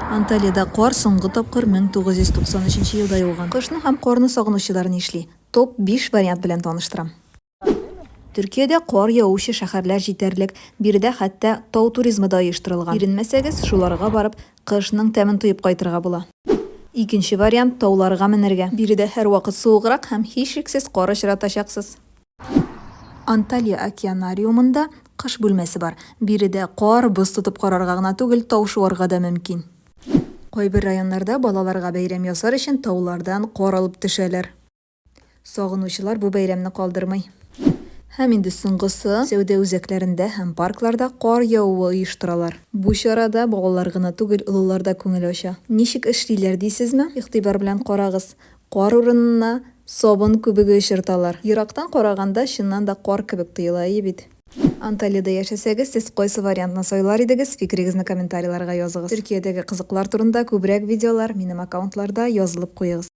Анталияда қор соңғы тапқыр 1993 елда юлган. Кышны һәм корны сагынучыларын ишли. Топ 5 вариант белән таныштырам. Төркиядә кор яучы шәһәрләр җитәрлек, биредә хәтта тау туризмы да оештырылган. Иренмәсәгез, шуларга барып, кышның тәмен тоеп кайтырга була. Икенче вариант тауларга менергә. Биредә һәрвакыт суыграк һәм һичшиксез кар очратачаксыз. Анталия океанариумында кыш бүлмәсе бар. Биредә кар, боз тотып карарга гына түгел, тау шуарга да мөмкин. Кайбер районнарда балаларга бәйрәм ясар өчен таулардан кар алып төшәләр. Сагынучылар бу бәйрәмне калдырмый. Һәм инде соңгысы, сәүдә үзәкләрендә һәм паркларда кар явуы оештыралар. Бу чарада балалар гына түгел, олылар да күңел ача. Ничек эшлиләр дисезме? Игътибар белән карагыз. Кар урынына сабын күбеге очырталар. Ерактан караганда чыннан да кар кебек тоела бит. Анталиядә яшәсәгез, сез кайсы вариантны сайлар идегез? Фикерегезне комментарийларга языгыз. Төркиядәге кызыклар турында күбрәк видеолар минем аккаунтларда язылып куегыз.